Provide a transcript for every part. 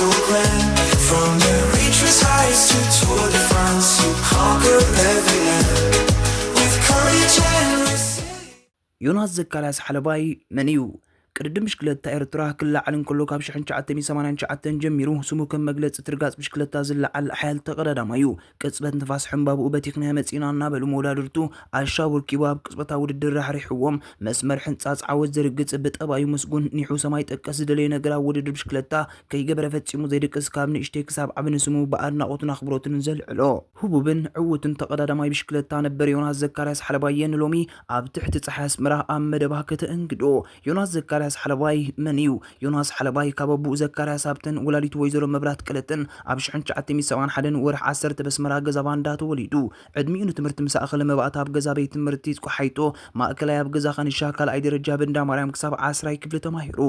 so grand. From the reaches heights to Tour de France, you conquer every land with courage and resilience. ዮናስ ዘካርያስ ሓለባይ መን እዩ? ቅድም ብሽክለታ ኤርትራ ክላዓልን ከሎ ካብ 1989 ጀሚሩ ስሙ ከም መግለጽ ትርጋጽ ብሽክለታ ዝለዓል ሓያል ተቀዳዳማዩ ቅጽበት ንፋስ ሕምባቡ በቴክኒያ መጺና እናበሉ መወዳድርቱ አሻቡር ኪባብ ቅጽበታ ውድድር ራሕሪሕዎም መስመር ሕንጻጽ ዓወት ዝርግጽ በጠባዩ መስጉን ኒሑ ሰማይ ጠቀስ ደለይ ነገራ ውድድር ብሽክለታ ከይገበረ ፈጺሙ ዘይድቅስ ካብ ንእሽተይ ክሳብ ዓብን ስሙ በአድናቆትን አኽብሮትን ዘልዕሎ ህቡብን ዕውትን ተቀዳዳማይ ብሽክለታ ነበር ዮናስ ዘካርያስ ሓለባይ ሎሚ ኣብ ትሕቲ ፀሓይ አስመራ ኣብ መደባ ከተእንግዶ ዮናስ ዘካርያስ ሓለባይ መን እዩ? ዮናስ ሓለባይ ካብ አቡኡ ዘካርያስ ሃብተን ወላዲቱ ወይዘሮ መብራት ቀለጥን ኣብ 1971 ወርሕ 10 በስመራ ገዛ ባንዳ ተወሊዱ ዕድሚኡ ንትምህርቲ መሳእኸለ መባእታ ኣብ ገዛ ቤት ትምህርቲ ቆሓይቶ ማእከላይ ኣብ ገዛ ኸንሻ ካልኣይ ደረጃ በንዳ ማርያም ክሳብ 10 ክፍሊ ተማሂሩ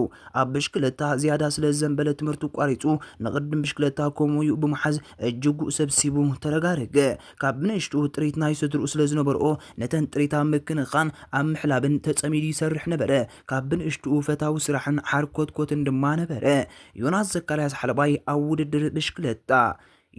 ኣብ ብሽክለታ ዝያዳ ስለ ዘንበለ ትምህርቱ ቋሪጹ ንቅድም ብሽክለታ ከምኡ ብምሓዝ እጅጉ ሰብሲቡ ተረጋረገ ካብ ብንእሽቱ ጥሪት ናይ ስድሩ ስለ ዝነበርኦ ነተን ጥሪታ ምክንኻን ኣብ ምሕላብን ተጸሚዱ ይሰርሕ ነበረ ካብ ብንእሽቱ ፈታው ስራሕን ሓርኮትኮትን ድማ ነበረ ዮናስ ዘካርያስ ሓለባይ ኣብ ውድድር ብሽክለታ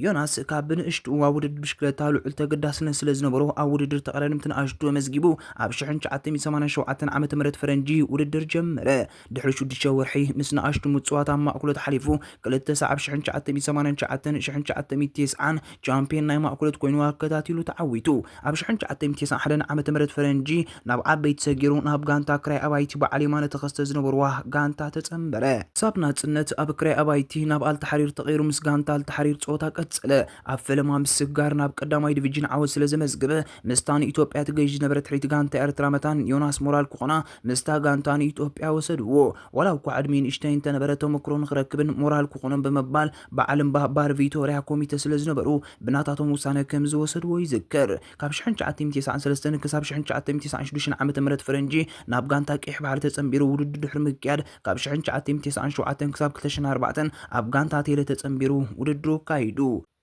ዮናስ ካብ ብንእሽቱ ኣብ ውድድር ብሽክለታ ልዑል ተገዳስነት ስለ ዝነበሮ ኣብ ውድድር ተቐዳድምትን ኣሽቱ መዝጊቡ ኣብ 1987 ዓመተ ምህረት ፈረንጂ ውድድር ጀመረ ድሕሪ 6 ወርሒ ምስ ንኣሽቱ ምጽዋት ኣብ ማእኩለት ሓሊፉ ክልተ ሰዓብ 1989 ቻምፒዮን ናይ ማእኩለት ኮይኑ ኣከታቲሉ ተዓዊቱ ኣብ 1991 ዓመተ ምህረት ፈረንጂ ናብ ዓበይቲ ሰጊሩ ናብ ጋንታ ክራይ ኣባይቲ በዓል የማነ ተኸስተ ዝነበርዋ ጋንታ ተጸምበረ ሳብ ናጽነት ኣብ ክራይ ኣባይቲ ናብ ኣልተሓሪር ተቐይሩ ምስ ጋንታ ኣልተሓሪር ጾታ ቀጽለ ኣብ ፈለማ ምስጋር ናብ ቀዳማይ ዲቪዥን ዓወት ስለ ዘመዝገበ ምስታን ኢትዮጵያ ትገዥ ነበረት ሕሪት ጋንታ ኤርትራ መታን ዮናስ ሞራል ኩኾና ምስታ ጋንታን ኢትዮጵያ ወሰድዎ ወላው እኳ ዕድሜ ንእሽተይ ተነበረ ተመክሮ ንኽረክብን ሞራል ኩኾኖም በመባል በዓለም ባር ቪቶሪያ ኮሚቴ ስለ ዝነበሩ ብናታቶም ውሳነ ከም ዝወሰድዎ ይዝከር ካብ 1993 ክሳብ 1996 ዓመተ ምህረት ፈረንጂ ናብ ጋንታ ቀይሕ ባሕሪ ተጸምቢሩ ውድድር ድሕሪ ምክያድ ካብ 1997 ክሳብ 2004 ኣብ ጋንታ ቴሌ ተጸምቢሩ ውድድሩ ካይዱ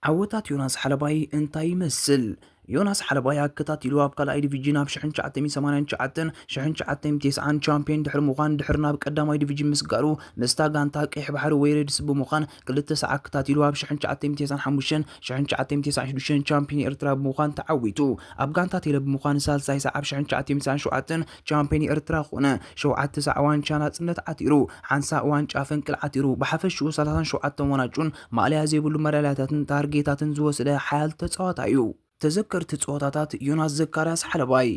عوتات ዮናስ ሓለባይ እንታይ ይመስል ዮናስ ሓለባይ ኣከታቲሉ ኣብ ካልኣይ ዲቪዥን ኣብ 1989 ቻምፒዮን ድሕሪ ምዃን ድሕሪ ናብ ቀዳማይ ዲቪዥን ምስጋሩ ምስታ ጋንታ ቀይሕ ባሕሪ ወይረድስ ብምዃን ክልተ ሰዓት ኣከታቲሉ ኣብ 1995 ቻምፒዮን ኤርትራ ብምዃን ተዓዊቱ ኣብ ጋንታ ቴሌ ብምዃን ሳልሳይ ሰዓት 1997 ቻምፒዮን ኤርትራ ኾነ 7 ሰዓት ዋንጫ ናጽነት ዓቲሩ ሓንሳ ዋንጫ ፈንቅል ዓቲሩ ብሓፈሽኡ 37 ዋንጫን ማልያ ዘይብሉ መዳልያታትን ታርጌታትን ዝወሰደ ሓያል ተጻዋታይ እዩ ተዘከርቲ ጾታታት ዮናስ ዘካርያስ ሓለባይ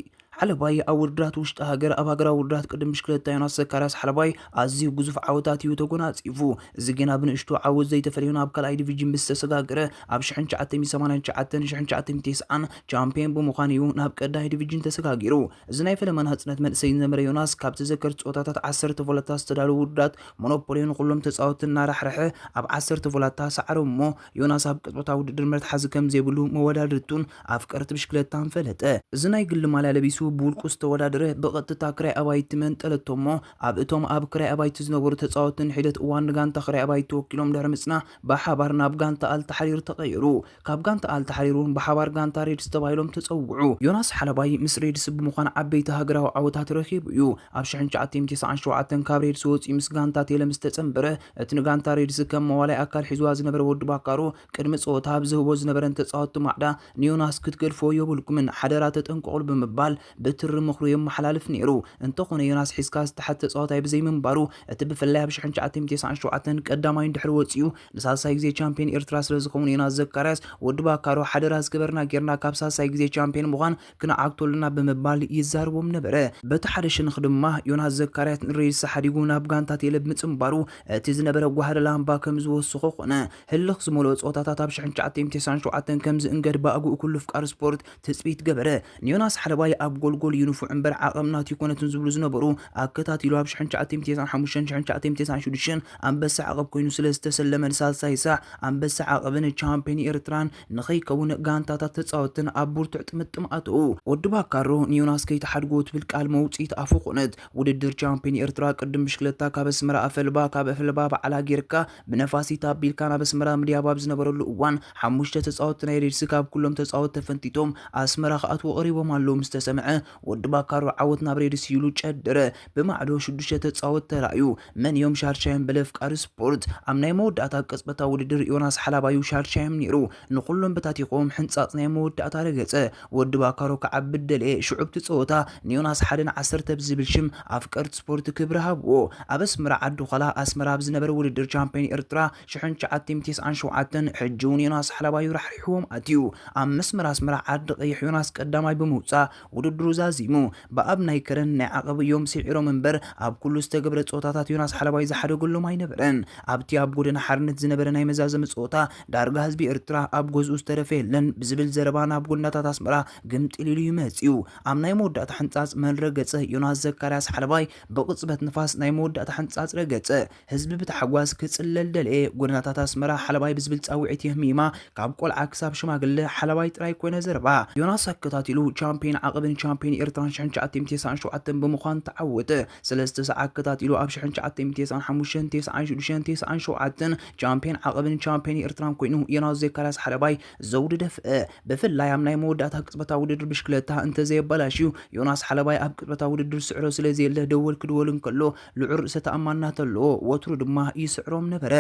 ሓለባይ ኣብ ውድድራት ውሽጢ ሃገር ኣብ ሃገራዊ ውድድራት ቅድም ብሽክለታ ዮናስ ዘካርያስ ሓለባይ ኣዝዩ ግዙፍ ዓወታት እዩ ተጎናጺፉ እዚ ግና ብንእሽቱ ዓወት ዘይተፈልዩ ኣብ ካልኣይ ዲቪዥን ምስ ተሰጋገረ ኣብ 1989 ቻምፒዮን ብምዃን እዩ ናብ ቀዳማይ ዲቪዥን ተሰጋጊሩ እዚ ናይ ፈለማ ናጽነት መንእሰይ ዝነበረ ዮናስ ካብ ተዘከርቲ ጾታታት 10 ቮለታ ዝተዳለዉ ውድድራት ሞኖፖሊን ኩሎም ተጻወትን እናራሕረሐ ኣብ 10 ቮለታ ሰዓሩ እሞ ዮናስ ኣብ ቅጽበታዊ ውድድር መርትሓዚ ከም ዘይብሉ መወዳድርቱን ኣፍቀርቲ ብሽክለታን ፈለጠ እዚ ናይ ግሊ ማልያ ለቢሱ ቡልቁስ ተወዳደረ በቀጥታ ክራይ ኣባይቲ መንጠለቶሞ ኣብ እቶም ኣብ ክራይ ኣባይቲ ዝነበሩ ተጻወትን ሒደት እዋን ጋንታ ክራይ ኣባይቲ ወኪሎም ድሕሪ ምጽና ብሓባር ናብ ጋንታ ኣልተሓሪር ተቐይሩ ካብ ጋንታ ኣልተሓሪሩ ብሓባር ጋንታ ሬድስ ተባሂሎም ተጸውዑ ዮናስ ሓለባይ ምስ ሬድስ ብምዃን ዓበይቲ ሃገራዊ ዓወታት ረኺቡ እዩ ኣብ 1997 ካብ ሬድስ ወፂ ምስ ጋንታ ቴሌ ምስ ተጸምበረ እቲ ንጋንታ ሬድስ ከም መዋላይ ኣካል ሒዝዋ ዝነበረ ወዲ ባካሮ ቅድሚ ጾታ ዝህቦ ዝነበረን ተጻወቱ ማዕዳ ንዮናስ ክትገድፎ የብልኩምን ሓደራ ተጠንቀቁል ብምባል በትር ምኽሩ የመሓላልፍ ነይሩ እንተኾነ ዮናስ ሒዝካ ዝተሓተ ጸዋታይ ብዘይ መንባሩ እቲ ብፍላይ ኣብ 1997 ቀዳማይ ድሕሪ ወፂኡ ንሳሳይ ግዜ ቻምፒዮን ኤርትራ ስለ ዝኸውን ዮናስ ዘካርያስ ወዲ ባካሮ ሓደራ ዝገበርና ጌርና ካብ ሳሳይ ግዜ ቻምፒዮን ምዃን ክንዓግተሉና ብምባል ይዛርቦም ነበረ በቲ ሓደ ሽንኽ ድማ ዮናስ ዘካርያስ ንሬድስ ሓዲጉ ናብ ጋንታ ቴሌ ብምጽምባሩ እቲ ዝነበረ ጓህደ ላምባ ከም ዝወስኾ ኾነ ህልኽ ዝመልኦ ጸወታታት ኣብ 1997 ከም ዝእንገድ ባእጉኡ ኩሉ ፍቃር ስፖርት ትጽቢት ገበረ ዮናስ ሓለባይ ኣብ ጎልጎል ዩኒፎርም እምበር ዓቐምናት ይኮነትን ዝብሉ ዝነበሩ ኣከታቲሉ ኣብ 1995 ኣንበሳ ዓቐብ ኮይኑ ስለ ዝተሰለመ ሳልሳይ ሰዕ ኣንበሳ ዓቐብን ቻምፒዮን ኤርትራን ንኸይከውን ጋንታታት ተጻወትን ኣብ ቡርቱዕ ጥምጥም ኣተው ወዲ ባካሮ ንዮናስ ከይተሓድጎ ትብል ቃል መውጽኢት ኣፉ ኾነት ውድድር ቻምፒዮን ኤርትራ ቅድም ብሽክለታ ካብ ኣስመራ ኣፈልባ ካብ ኣፈልባ በዓላ ጌርካ ብነፋሲት ኣቢልካ ናብ ኣስመራ ምድያባብ ዝነበረሉ እዋን 5 ተጻወት ናይ ሬድስ ካብ ኩሎም ተጻወት ተፈንቲቶም ኣስመራ ክኣትዎ ቀሪቦም ኣለዉ ምስ ተሰምዐ ወዲ ባካሮ ዓወት ናብ ሬድስ ይሉ ጨደረ በማዕዶ ሽዱሽተ ተጻወት ተራዩ መን ዮም ሻርሻይም በለፍቃር ስፖርት አምናይ መወዳእታ ቅጽበታ ውድድር ዮናስ ሓላባዩ ሻርሻይም ኒሩ ንኩሎም በታቲቆም ሕንጻጽ ናይ መወዳእታ ረገጸ ወዲ ባካሮ ከዓብድ ደልኤ ሽዑብቲ ጸወታ ንዮናስ 1-10 ብዝብል ሽም ኣፍቀርት ስፖርት ክብሪ ሃብዎ ኣበስመራ ዓዱ ኸላ ኣስመራ ብዝነበረ ውድድር ቻምፒዮን ኤርትራ 1997 ሕጂውን ዮናስ ሓላባዩ ራሕሪሕዎም ኣትዩ ኣብ መስመር ኣስመራ ዓዲ ቀይሕ ዮናስ ቀዳማይ ብምውፃእ ውድድሩ ዛዚሙ በኣብ ናይ ከረን ናይ ዓቐብ እዮም ሲዒሮም እምበር ኣብ ኩሉ ዝተገብረ ጸወታታት ዮናስ ሓላባይ ዝሓደገሎም ኣይነበረን ኣብቲ ኣብ ጎደና ሓርነት ዝነበረ ናይ መዛዘመ ጸወታ ዳርጋ ህዝቢ ኤርትራ ኣብ ገዝኡ ዝተረፈ የለን ብዝብል ዘረባ ናብ ጎደናታት ኣስመራ ግምጥሊሉ ይመጽዩ ኣብ ናይ መወዳእታ ሕንጻጽ መን ረገጸ ዮናስ ዘካርያስ ሓላባይ በቅጽበት ንፋስ ናይ መወዳእታ ሕንጻጽ ረገጸ ህዝቢ ብተሓጓስ ክጽለል ደልኤ ጎደናታት ኣስመራ ሓላባይ ብዝብል ጻውዒት የህሚማ ካብ ቆልዓ ክሳብ ሽማግለ ሓላባይ ጥራይ ኮነ ዘረባ ዮናስ አከታቲሉ ቻምፒዮን ዓቐብን ቻምፒዮን ኤርትራ 1997 ብምዃን ተዓወተ 3 ሰዓት አከታቲሉ ኣብ 1995-96-97 ቻምፒዮን ዓቐብን ቻምፒዮን ኤርትራን ኮይኑ ዮናስ ዘካርያስ ሓላባይ ዘውድ ደፍአ ብፍላይ ኣብ ናይ መወዳእታ ቅጽበታ ውድድር ብሽክለታ እንተዘየበላሽዩ ዮናስ ሓላባይ ኣብ ቅጽበታ ውድድር ስዕሮ ስለዘየለ ደወል ክድወልን ከሎ ልዑር ርእሰ ተኣማንነት ኣለዎ ወትሩ ድማ ይስዕሮም ነበረ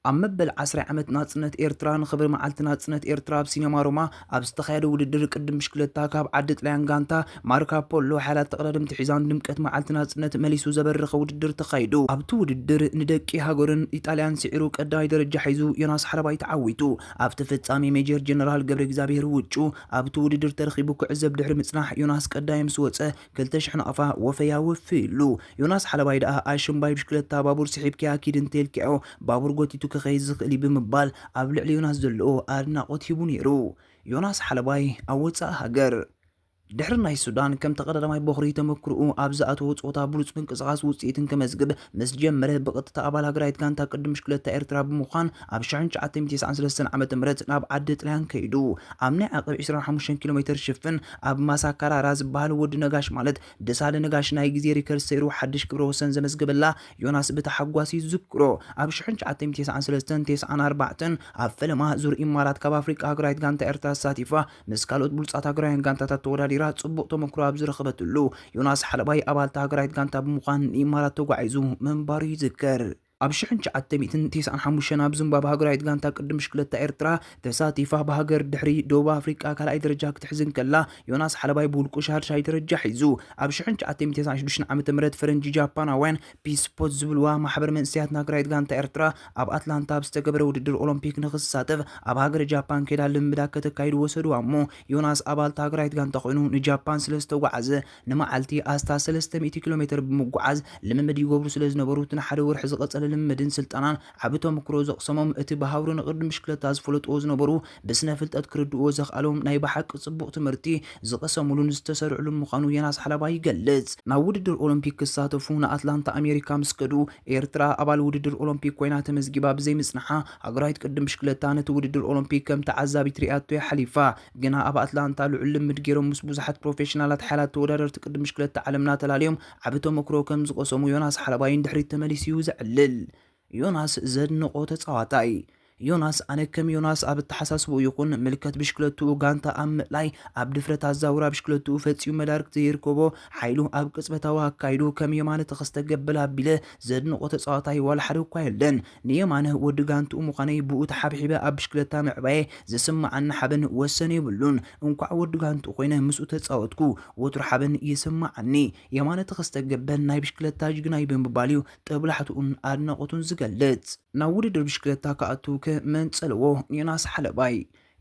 ኣብ መበል 10 ዓመት ናጽነት ኤርትራ ንኽብሪ መዓልቲ ናጽነት ኤርትራ ኣብ ሲኔማ ሮማ ኣብ ዝተኻየደ ውድድር ቅድም ብሽክለታ ካብ ዓዲ ጥልያን ጋንታ ማርካ ፖሎ ሓያላት ተቐዳድምቲ ሒዛን ድምቀት መዓልቲ ናጽነት መሊሱ ዘበረኸ ውድድር ተኻይዱ ኣብቲ ውድድር ንደቂ ሃገርን ኢጣልያን ስዒሩ ቀዳማይ ደረጃ ሒዙ ዮናስ ሓላባይ ተዓዊቱ ኣብቲ ፍጻሜ ሜጀር ጀነራል ገብረ እግዚአብሔር ውጩ ኣብቲ ውድድር ተረኺቡ ክዕዘብ ድሕሪ ምጽናሕ ዮናስ ቀዳይ ምስ ወፀ 2000 ነቐፋ ወፈያ ወፊሉ ዮናስ ሓላባይ ደኣ ኣሽምባይ ብሽክለታ ባቡር ስሒብኪያ ኪድን ተልኪዑ ባቡር ጎቲቱ ክኸይድ ዝኽእል ብምባል ኣብ ልዕሊ ዮናስ ዘለዎ ኣድናቆት ሂቡ ነይሩ ዮናስ ሓላባይ ኣብ ወፃኢ ሃገር ድሕሪ ናይ ሱዳን ከም ተቀዳዳማይ በኽሪ ተመክርኡ ኣብ ዝኣተወ ጾታ ብሉጽ ምንቅስቓስ ውጽኢትን ከመዝግብ ምስ ጀመረ ብቐጥታ ኣባል ሃገራዊት ጋንታ ቅድም ብሽክለታ ኤርትራ ብምዃን ኣብ 1993 ዓ.ም ናብ ዓዲ ጥልያን ከይዱ ኣብ ናይ ዓቐብ 25 ኪሎ ሜትር ሽፍን ኣብ ማሳካራራ ዝበሃል ወዲ ነጋሽ ማለት ደሳለ ነጋሽ ናይ ግዜ ሪከርድ ሰይሩ ሓድሽ ክብረ ወሰን ዘመዝገበላ ዮናስ ብተሓጓሲ ይዝክሮ ኣብ 1993-94 ኣብ ፈለማ ዙር ኢማራት ካብ ኣፍሪቃ ሃገራዊት ጋንታ ኤርትራ ተሳቲፋ ምስ ካልኦት ብሉጻት ሃገራውያን ጋንታታት ተወዳዲራ ጽቡቕ ተመክሮ ኣብ ዝረኸበትሉ ዮናስ ሓላባይ ኣባልታ ሃገራዊት ጋንታ ብምዃን ኢማራት ተጓዒዙ መንባሩ ይዝከር ኣብ 1995 ኣብ ዚምባብዌ ሃገራዊት ጋንታ ቅድም ብሽክለታ ኤርትራ ተሳቲፋ ብሃገር ድሕሪ ደቡብ ኣፍሪቃ ካልኣይ ደረጃ ክትሕዝን ከላ ዮናስ ሓላባይ ብውልቁ ሻድሻይ ደረጃ ሒዙ ኣብ 1996 ዓ.ም ፈረንጂ ጃፓናውያን ፒስፖት ዝብልዋ ማሕበር መንእሰያት ሃገራዊት ጋንታ ኤርትራ ኣብ ኣትላንታ ኣብ ዝተገብረ ውድድር ኦሎምፒክ ንኽሳተፍ ኣብ ሃገር ጃፓን ከይዳ ልምምዳት ከተካይዱ ወሰድዋ እሞ ዮናስ ኣባልታ ሃገራዊት ጋንታ ኮይኑ ንጃፓን ስለዝተጓዓዘ ንመዓልቲ ኣስታ 300 ኪሎ ሜትር ብምጓዓዝ ልምምድ ይገብሩ ስለዝነበሩ ንሓደ ወርሒ ዝቐጸለ ልምድን ስልጣናን ዓብ ተመክሮ ዘቕሰሞም እቲ ባህብሩ ንቅድም ብሽክለታ ዝፈለጥዎ ዝነበሩ ብስነ ፍልጠት ክርድእዎ ዘኽኣሎም ናይ ብሓቂ ጽቡቕ ትምህርቲ ዝቐሰሙሉን ዝተሰርዑሉን ምዃኑ ዮናስ ሓላባይ ይገልጽ ናብ ውድድር ኦሎምፒክ ክሳተፉ ንኣትላንታ ኣሜሪካ ምስ ከዱ ኤርትራ ኣባል ውድድር ኦሎምፒክ ኮይና ተመዝጊባ ብዘይምጽናሓ ሃገራዊት ቅድም ብሽክለታ ነቲ ውድድር ኦሎምፒክ ከም ተዓዛቢት ሪኣቶ ሓሊፋ ግና ኣብ ኣትላንታ ልዑል ልምድ ገይሮም ምስ ብዙሓት ፕሮፌሽናላት ሓያላት ተወዳደርቲ ቅድም ብሽክለታ ዓለምና ተላልዮም ዓብ ተመክሮ ከም ዝቐሰሙ ዮናስ ሓላባይን ድሕሪት ተመሊሱ ዝዕልል ዮናስ ዘድንቆ ተጻዋታይ ዮናስ ኣነ ከም ዮናስ ኣብ ተሓሳስቡ ይኹን ምልክት ብሽክለቱ ጋንታ ኣብ ምላይ ኣብ ድፍረት ኣዛውራ ብሽክለቱ ፈጺሙ መዳርክ ዘይርከቦ ሓይሉ ኣብ ቅጽበታዊ ኣካይዱ ከም የማነ ተኸስተገበል ኣቢለ ዘድንቆ ተጻዋታይ ዋላ ሓደ እኳ የለን ንየማነ ወዲ ጋንቱ ምዃነይ ብኡ ተሓብሒበ ኣብ ብሽክለታ ምዕባየ ዝስማዓና ሓበን ወሰነ ይብሉን እንኳዕ ወዲ ጋንቱ ኮይነ ምስኡ ተጻወትኩ ወትሩ ሓበን ይስማዓኒ የማነ ተኸስተገበል ናይ ብሽክለታ ጅግናይ ብምባልዩ ጠብላሕቱን ኣድናቆቱን ዝገልጽ ናብ ውድድር ብሽክለታ ከኣቱ መንጸልዎ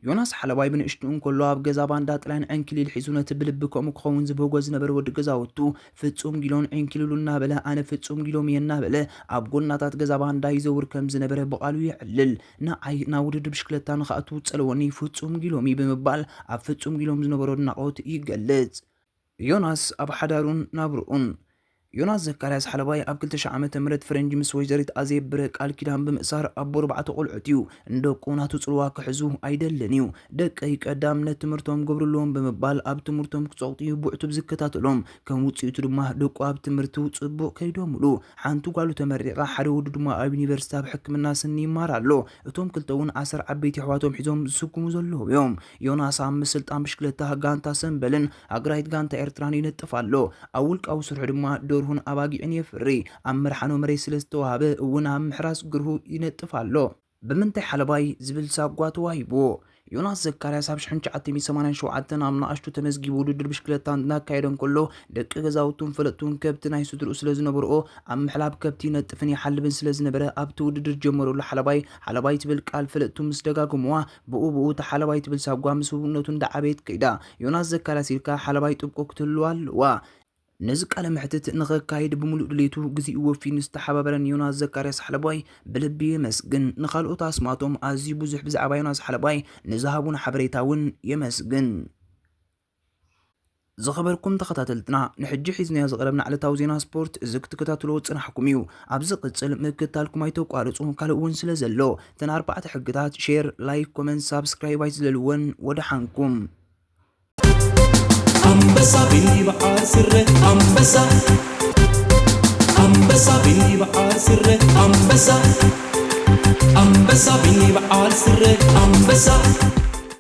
ዮናስ ሓላባይ ብንእሽቱን ከሎ ኣብ ገዛ ባንዳ ጥላን ዕንክሊል ሒዙ ነቲ ብልቢ ከምኡ ክኸውን ዝበጎ ዝነበረ ወዲ ገዛውቱ ፍጹም ጊሎን ዕንክሊሉ እናበለ ኣነ ፍጹም ጊሎም እየ እናበለ ኣብ ጎናታት ገዛ ባንዳ ይዘውር ከም ዝነበረ በቓሉ ይዕልል ንዓይ ናብ ውድድር ብሽክለታ ንኽኣቱ ጸልወኒ ፍጹም ጊሎሚ ብምባል ኣብ ፍጹም ጊሎም ዝነበሮ ኣድናቆት ይገልጽ ዮናስ ኣብ ሓዳሩን ናብርኡን ዮናስ ዘካርያስ ሓለባይ ኣብ 2000 ዓመተ ምህረት ፈረንጂ ምስ ወይዘሪት ኣዜብ ብረ ቃል ኪዳን ብምእሳር ኣቦ 4 ቆልዑት እዩ እንደቁ ናቱ ጽልዋ ክሕዙ ኣይደልን እዩ ደቀይ ቀዳምነት ትምህርቶም ገብርሎም ብምባል ኣብ ትምህርቶም ክጸቕጥዩ ብዕቱብ ዝከታተሎም ከም ውጽኢቱ ድማ ደቁ ኣብ ትምህርቱ ጽቡቕ ከይዶምሉ ሓንቲ ጓሉ ተመሪቓ ሓደ ወዱ ድማ ኣብ ዩኒቨርሲቲ ኣብ ሕክምና ስኒ ይማር ኣሎ እቶም ክልተ እውን 10 ዓበይቲ ኣሕዋቶም ሒዞም ዝስጉሙ ዘለዉ እዮም ዮናስ ኣብ ስልጣን ብሽክለታ ጋንታ ሰንበልን ኣግራይት ጋንታ ኤርትራን ይነጥፍ ኣሎ ኣብ ውልቃዊ ስርሑ ድማ ደርሁን ኣባጊዕን የፍሪ ኣብ መርሓኖ መሬት ስለዝተዋሃበ እውን ኣብ ምሕራስ ግርሁ ይነጥፍ ኣሎ ብምንታይ ሓለባይ ዝብል ሳጓ ተዋሂቦ ዮናስ ዘካርያስ ኣብ 1987 ኣብ ንኣሽቱ ተመዝጊቡ ውድድር ብሽክለታ እናካየደን ከሎ ደቂ ገዛውቱን ፈለጡን ከብቲ ናይ ስድርኡ ስለዝነበርኦ ኣብ ምሕላብ ከብቲ ነጥፍን ይሓልብን ስለዝነበረ ኣብቲ ውድድር ጀመረሉ ሓለባይ ትብል ቃል ፈለጡ ምስ ደጋግመዋ ብኡ ተሓለባይ ትብል ሳጓ ምስ ውነቱ እንዳዓበየት ከይዳ ዮናስ ዘካርያስ ኢልካ ሓለባይ ጥብቆ ክትህልዋ ኣለዋ ነዚ ቃለ መሕትት ንኸካይድ ብምሉእ ድሌቱ ግዚኡ ወፊኑ ዝተሓባበረን ዮናስ ዘካርያስ ሓለባይ ብልቢ የመስግን ንኻልኦት ኣስማቶም ኣዝዩ ብዙሕ ብዛዕባ ዮናስ ሓለባይ ንዝሃቡን ሓበሬታ እውን የመስግን ዝኸበርኩም ተኸታተልትና ንሕጂ ሒዝናዮ ዝቐረብና ዕለታዊ ዜና ስፖርት እዚ ክትከታተልዎ ጽናሕኩም እዩ ኣብዚ ቅጽል ምክትታልኩም ኣይተቋርጹ ካልእ እውን ስለ ዘሎ ተን 4 ሕግታት ሼር ላይክ ኮመንት ሳብስክራይብ ኣይዝለልወን ወደ ሓንኩም أنبسا بني بحار سره أنبسا بني بحار سره أنبسا بني بحار سره أنبسا